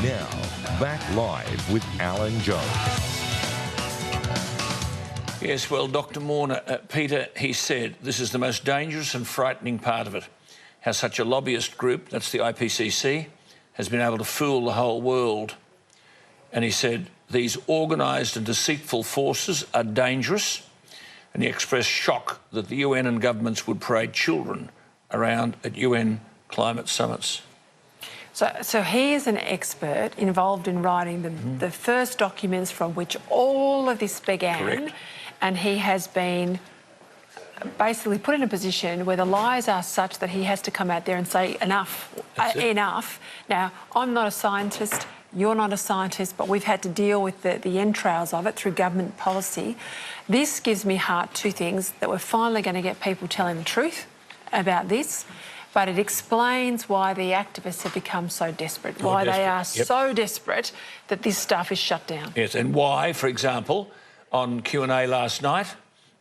Now, back live with Alan Jones. Yes, well, Dr. Mörner, Peter, he said this is the most dangerous and frightening part of it, how such a lobbyist group, that's the IPCC, has been able to fool the whole world. And he said these organised and deceitful forces are dangerous, and he expressed shock that the UN and governments would parade children around at UN climate summits. So he is an expert involved in writing the first documents from which all of this began. Correct. And he has been basically put in a position where the lies are such that he has to come out there and say enough, enough. Now, I'm not a scientist, you're not a scientist, but we've had to deal with the entrails of it through government policy. This gives me heart, two things, that we're finally going to get people telling the truth about this, but it explains why the activists have become so desperate, why they are so desperate that this stuff is shut down. Yes, and why, for example, on Q&A last night,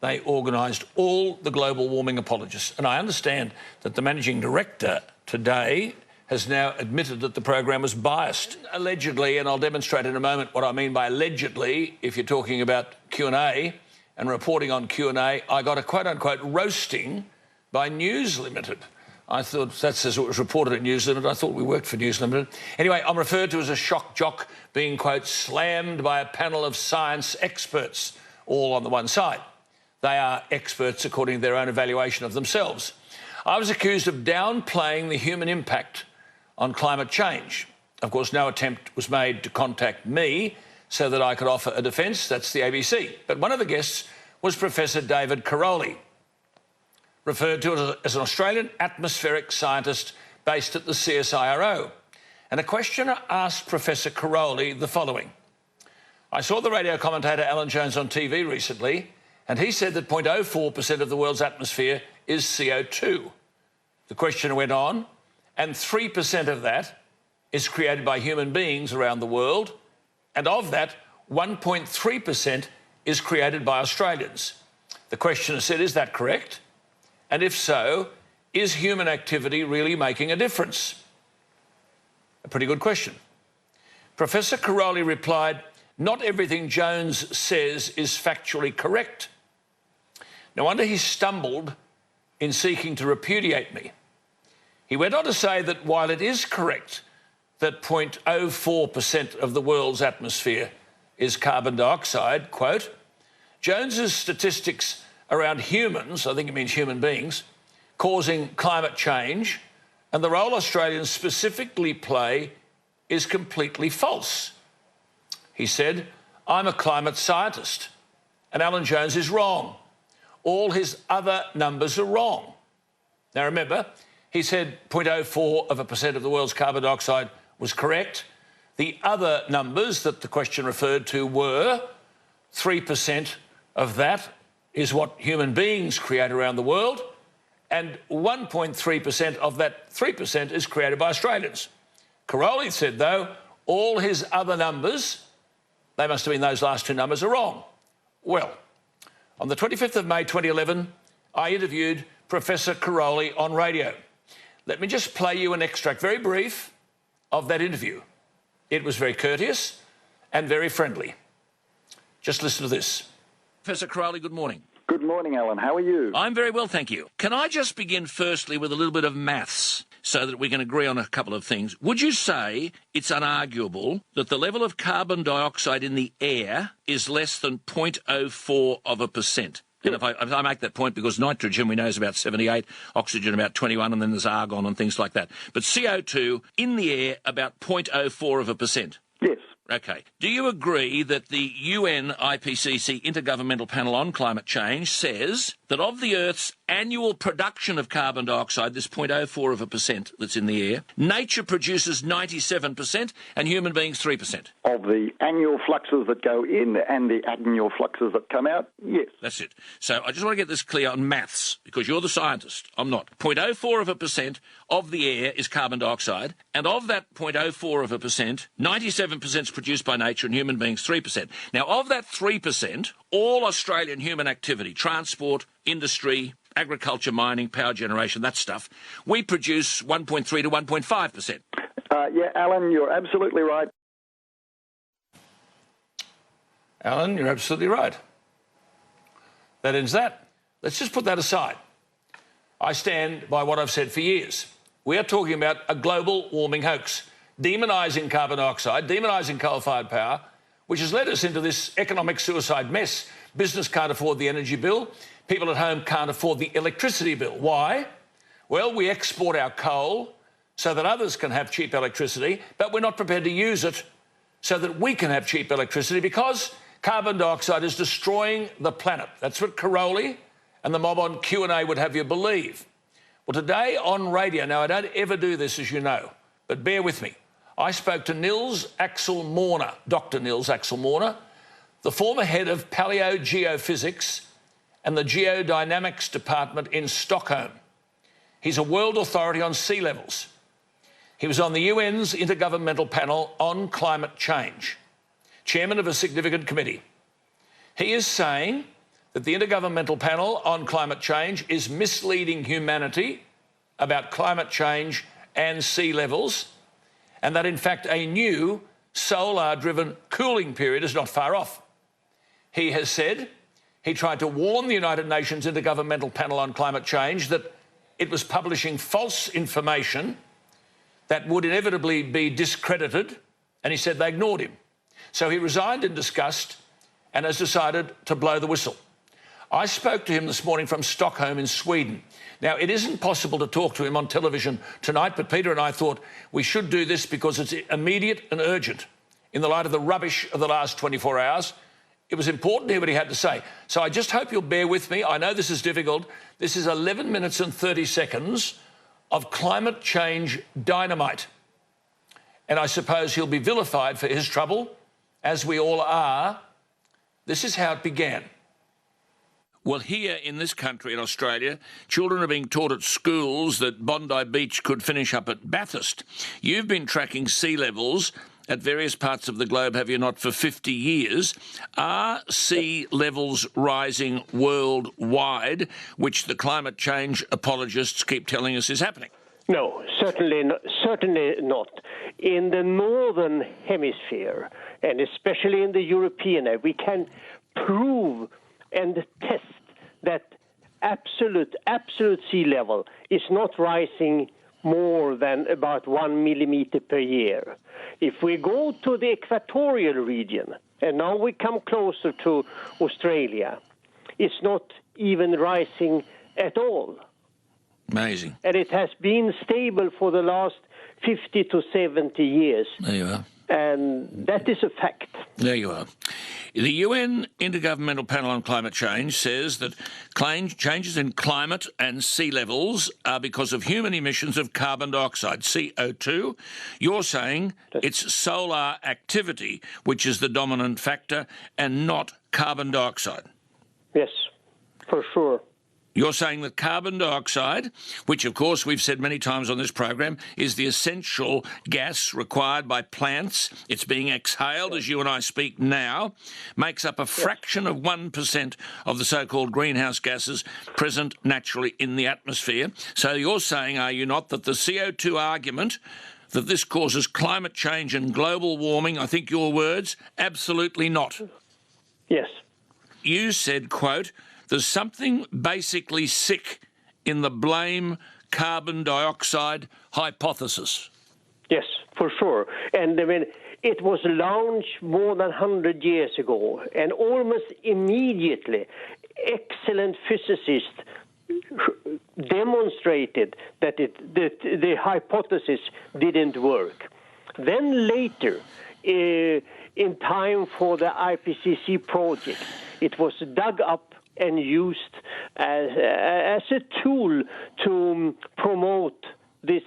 they organised all the global warming apologists. And I understand that the managing director today has now admitted that the program was biased. Allegedly, and I'll demonstrate in a moment what I mean by allegedly, if you're talking about Q&A and reporting on Q&A, I got a quote-unquote roasting by News Limited. I thought, that's as it was reported at News Limited. I thought we worked for News Limited. Anyway, I'm referred to as a shock jock being, quote, slammed by a panel of science experts, all on the one side. They are experts according to their own evaluation of themselves. I was accused of downplaying the human impact on climate change. Of course, no attempt was made to contact me so that I could offer a defence. That's the ABC. But one of the guests was Professor David Karoly, referred to as an Australian atmospheric scientist based at the CSIRO. And a questioner asked Professor Karoly the following. I saw the radio commentator Alan Jones on TV recently, and he said that 0.04% of the world's atmosphere is CO2. The questioner went on, and 3% of that is created by human beings around the world, and of that, 1.3% is created by Australians. The questioner said, is that correct? And if so, is human activity really making a difference? A pretty good question. Professor Karoly replied, not everything Jones says is factually correct. No wonder he stumbled in seeking to repudiate me. He went on to say that while it is correct that 0.04% of the world's atmosphere is carbon dioxide, quote, Jones's statistics around humans, I think it means human beings, causing climate change, and the role Australians specifically play is completely false. He said, I'm a climate scientist, and Alan Jones is wrong. All his other numbers are wrong. Now remember, he said 0.04% of the world's carbon dioxide was correct. The other numbers that the question referred to were 3% of that is what human beings create around the world, and 1.3% of that 3% is created by Australians. Karoly said, though, all his other numbers, they must have been those last two numbers, are wrong. Well, on the 25th of May 2011, I interviewed Professor Karoly on radio. Let me just play you an extract, very brief, of that interview. It was very courteous and very friendly. Just listen to this. Professor Karoly, good morning. Good morning, Alan. How are you? I'm very well, thank you. Can I just begin firstly with a little bit of maths so that we can agree on a couple of things? Would you say it's unarguable that the level of carbon dioxide in the air is less than 0.04%? And if I make that point, because nitrogen we know is about 78, oxygen about 21, and then there's argon and things like that. But CO2 in the air about 0.04%. Yes. Okay. Do you agree that the UN IPCC Intergovernmental Panel on Climate Change says that of the Earth's annual production of carbon dioxide, this 0.04% that's in the air, nature produces 97% and human beings 3%? Of the annual fluxes that go in and the annual fluxes that come out, yes. That's it. So I just want to get this clear on maths, because you're the scientist. I'm not. 0.04% of the air is carbon dioxide, and of that 0.04%, 97% is produced by nature and human beings 3%. Now, of that 3%, all Australian human activity, transport, industry, agriculture, mining, power generation, that stuff, we produce 1.3 to 1.5%. Yeah, Alan, you're absolutely right. Alan, you're absolutely right. That ends that. Let's just put that aside. I stand by what I've said for years. We are talking about a global warming hoax, demonising carbon dioxide, demonising coal-fired power, which has led us into this economic suicide mess. Business can't afford the energy bill. People at home can't afford the electricity bill. Why? Well, we export our coal so that others can have cheap electricity, but we're not prepared to use it so that we can have cheap electricity because carbon dioxide is destroying the planet. That's what Caroli and the mob on Q&A would have you believe. Well, today on radio, now I don't ever do this, as you know, but bear with me. I spoke to Nils-Axel Mörner, Dr. Nils-Axel Mörner, the former head of paleogeophysics and the geodynamics department in Stockholm. He's a world authority on sea levels. He was on the UN's Intergovernmental Panel on Climate Change, chairman of a significant committee. He is saying that the Intergovernmental Panel on Climate Change is misleading humanity about climate change and sea levels, and that, in fact, a new solar-driven cooling period is not far off. He has said he tried to warn the United Nations Intergovernmental Panel on Climate Change that it was publishing false information that would inevitably be discredited, and he said they ignored him. So he resigned in disgust and has decided to blow the whistle. I spoke to him this morning from Stockholm in Sweden. Now, it isn't possible to talk to him on television tonight, but Peter and I thought we should do this because it's immediate and urgent. In the light of the rubbish of the last 24 hours, it was important to hear what he had to say. So I just hope you'll bear with me. I know this is difficult. This is 11 minutes and 30 seconds of climate change dynamite. And I suppose he'll be vilified for his trouble, as we all are. This is how it began. Well, here in this country, in Australia, children are being taught at schools that Bondi Beach could finish up at Bathurst. You've been tracking sea levels at various parts of the globe, have you not, for 50 years? Are sea levels rising worldwide, which the climate change apologists keep telling us is happening? No, certainly not. In the northern hemisphere, and especially in the European area, we can prove and test that absolute sea level is not rising more than about 1 millimeter per year. If we go to the equatorial region, and now we come closer to Australia, it's not even rising at all. Amazing. And it has been stable for the last 50 to 70 years. There you are. And that is a fact. There you are. The UN Intergovernmental Panel on Climate Change says that changes in climate and sea levels are because of human emissions of carbon dioxide, CO2. You're saying it's solar activity which is the dominant factor and not carbon dioxide. Yes, for sure. You're saying that carbon dioxide, which of course we've said many times on this program, is the essential gas required by plants. It's being exhaled as you and I speak now, makes up a fraction of 1% of the so-called greenhouse gases present naturally in the atmosphere. So you're saying, are you not, that the CO2 argument that this causes climate change and global warming, I think your words, absolutely not. Yes. You said, quote, there's something basically sick in the blame carbon dioxide hypothesis. Yes, for sure. And I mean, it was launched more than 100 years ago, and almost immediately, excellent physicists demonstrated that the hypothesis didn't work. Then later, in time for the IPCC project, it was dug up and used as a tool to promote this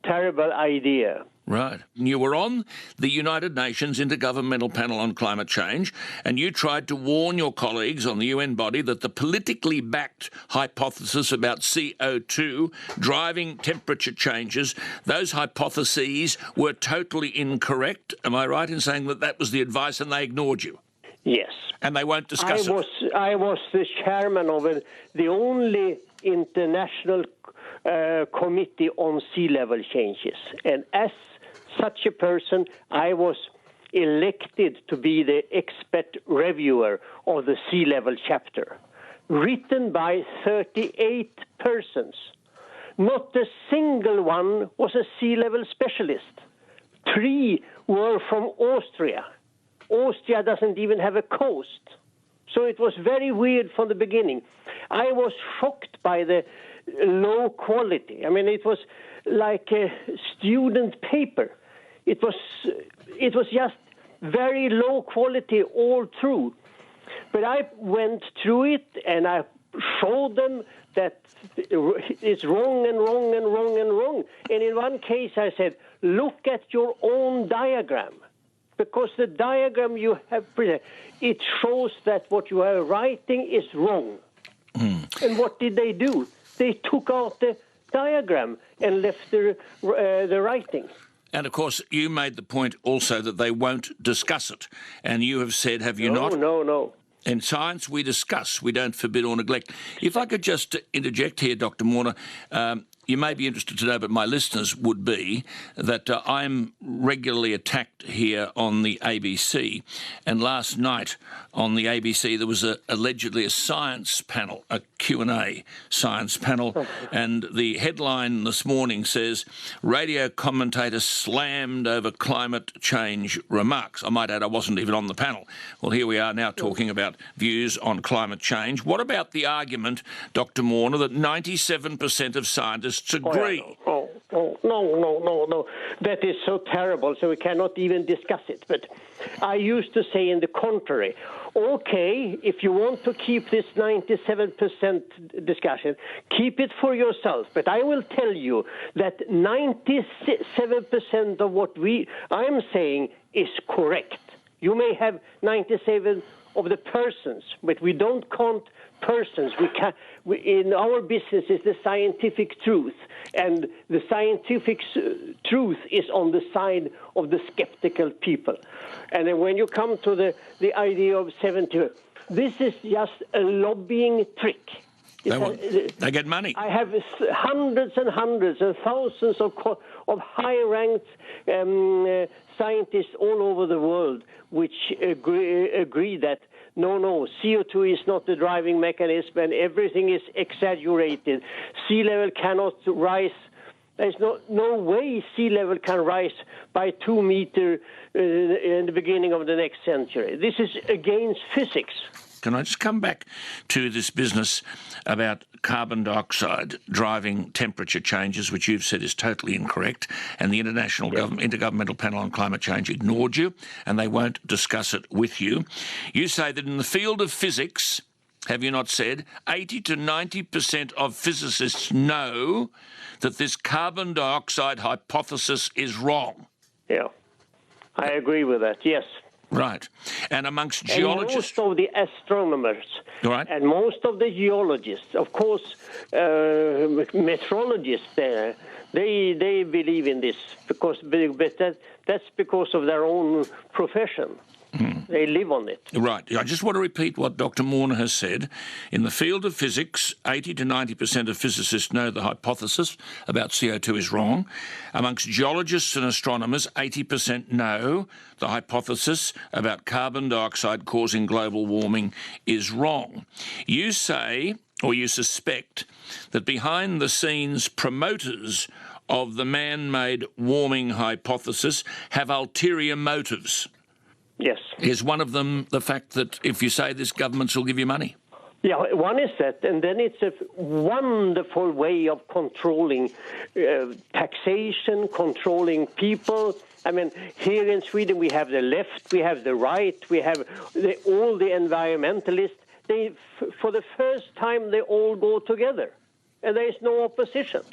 terrible idea. Right. You were on the United Nations Intergovernmental Panel on Climate Change, and you tried to warn your colleagues on the UN body that the politically backed hypothesis about CO2 driving temperature changes, those hypotheses were totally incorrect. Am I right in saying that that was the advice and they ignored you? Yes. And they won't discuss it? I was the chairman of the only international committee on sea level changes. And as such a person, I was elected to be the expert reviewer of the sea level chapter, written by 38 persons. Not a single one was a sea level specialist. 3 were from Austria. Austria doesn't even have a coast. So it was very weird from the beginning. I was shocked by the low quality. I mean, it was like a student paper. It was just very low quality all through. But I went through it and I showed them that it's wrong and wrong and wrong and wrong. And in one case I said, look at your own diagram, because the diagram you have presented, it shows that what you are writing is wrong. And what did they do? They took out the diagram and left the writing. And, of course, you made the point also that they won't discuss it. And you have said, have you not? No. In science, we discuss. We don't forbid or neglect. If I could just interject here, Dr. Mörner, you may be interested to know, but my listeners would be, that I'm regularly attacked here on the ABC. And last night on the ABC, there was allegedly a science panel, a Q&A science panel. And the headline this morning says, radio commentator slammed over climate change remarks. I might add, I wasn't even on the panel. Well, here we are now talking about views on climate change. What about the argument, Dr. Mörner, that 97% of scientists agree? No. That is so terrible, so we cannot even discuss it. But I used to say in the contrary, okay, if you want to keep this 97% discussion, keep it for yourself. But I will tell you that 97% of what I'm saying is correct. You may have 97 of the persons, but we don't count persons. In our business is the scientific truth, and the scientific truth is on the side of the skeptical people. And then when you come to the idea of 70, this is just a lobbying trick. They get money. I have hundreds and hundreds and thousands of high-ranked scientists all over the world which agree that no, CO2 is not the driving mechanism and everything is exaggerated. Sea level cannot rise. There's no way sea level can rise by 2 meters in the beginning of the next century. This is against physics. Can I just come back to this business about carbon dioxide driving temperature changes, which you've said is totally incorrect, and the Intergovernmental Panel on Climate Change ignored you, and they won't discuss it with you. You say that in the field of physics, have you not said, 80 to 90% of physicists know that this carbon dioxide hypothesis is wrong? Yeah, I agree with that, yes. Right. And amongst geologists... And most of the astronomers and most of the geologists, of course, meteorologists there, they believe in this, but that's because of their own profession. They live on it. Right. I just want to repeat what Dr. Mörner has said. In the field of physics, 80 to 90% of physicists know the hypothesis about CO2 is wrong. Amongst geologists and astronomers, 80% know the hypothesis about carbon dioxide causing global warming is wrong. You say, or you suspect, that behind the scenes promoters of the man-made warming hypothesis have ulterior motives. Yes. Is one of them the fact that if you say this, governments will give you money? Yeah, one is that, and then it's a wonderful way of controlling taxation, controlling people. I mean, here in Sweden we have the left, we have the right, we have all the environmentalists. For the first time, they all go together. And there is no opposition.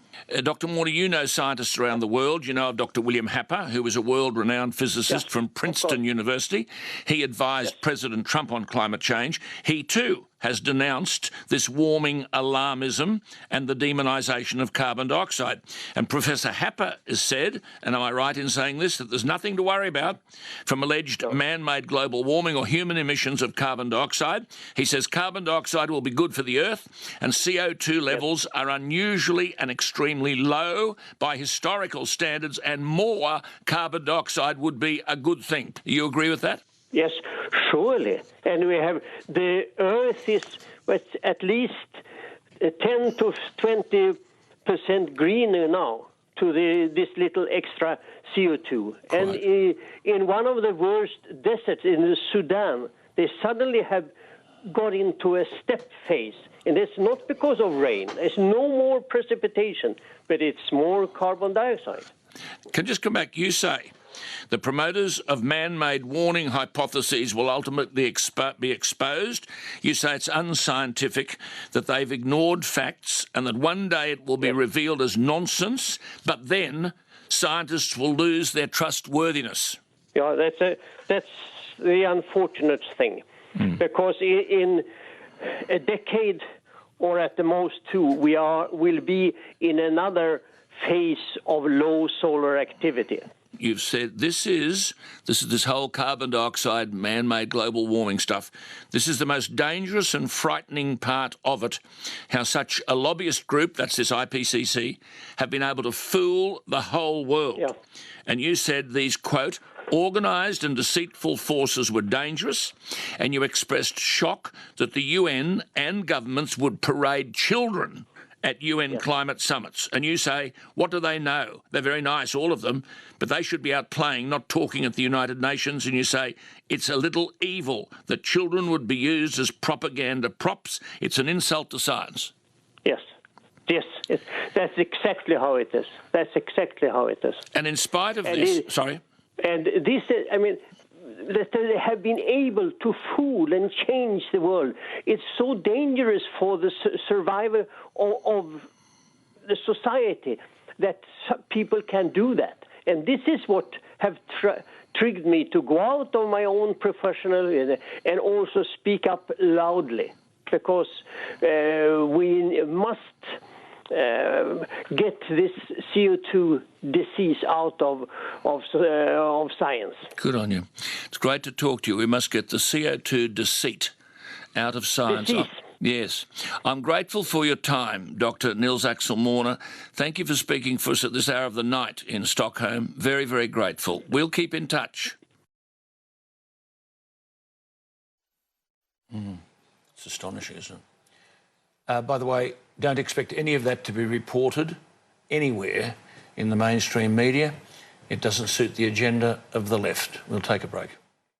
Dr. Mörner, you know scientists around the world. You know of Dr. William Happer, who was a world-renowned physicist from Princeton University. He advised President Trump on climate change. He, too, has denounced this warming alarmism and the demonisation of carbon dioxide. And Professor Happer has said, and am I right in saying this, that there's nothing to worry about from alleged man-made global warming or human emissions of carbon dioxide. He says carbon dioxide will be good for the Earth, and CO2 levels are unusually and extremely low by historical standards, and more carbon dioxide would be a good thing. Do you agree with that? Yes, surely. And we have the Earth is at least 10 to 20% greener now to this little extra CO2. Quite. And in one of the worst deserts in the Sudan, they suddenly have got into a step phase. And it's not because of rain. There's no more precipitation, but it's more carbon dioxide. Can I just come back? You say the promoters of man-made warning hypotheses will ultimately be exposed. You say it's unscientific, that they've ignored facts, and that one day it will be revealed as nonsense, but then scientists will lose their trustworthiness. Yeah, that's the unfortunate thing, because in a decade or at the most two, will be in another phase of low solar activity. You've said this is this whole carbon dioxide, man-made global warming stuff. This is the most dangerous and frightening part of it, how such a lobbyist group, that's this IPCC, have been able to fool the whole world. Yeah. And you said these, quote, organised and deceitful forces were dangerous, and you expressed shock that the UN and governments would parade children at UN climate summits. And you say, what do they know? They're very nice, all of them, but they should be out playing, not talking at the United Nations. And you say, it's a little evil that children would be used as propaganda props. It's an insult to science. Yes. Yes, that's exactly how it is. That's exactly how it is. And in spite of this... Sorry? And this, I mean, that they have been able to fool and change the world. It's so dangerous for the survival of the society that people can do that. And this is what have triggered me to go out of my own professional and also speak up loudly, because we must get this CO2 disease out of science. Good on you. It's great to talk to you. We must get the CO2 deceit out of science. Yes. I'm grateful for your time, Dr. Nils-Axel Mörner. Thank you for speaking for us at this hour of the night in Stockholm. Very, very grateful. We'll keep in touch. It's astonishing, isn't it? By the way, don't expect any of that to be reported anywhere in the mainstream media. It doesn't suit the agenda of the left. We'll take a break.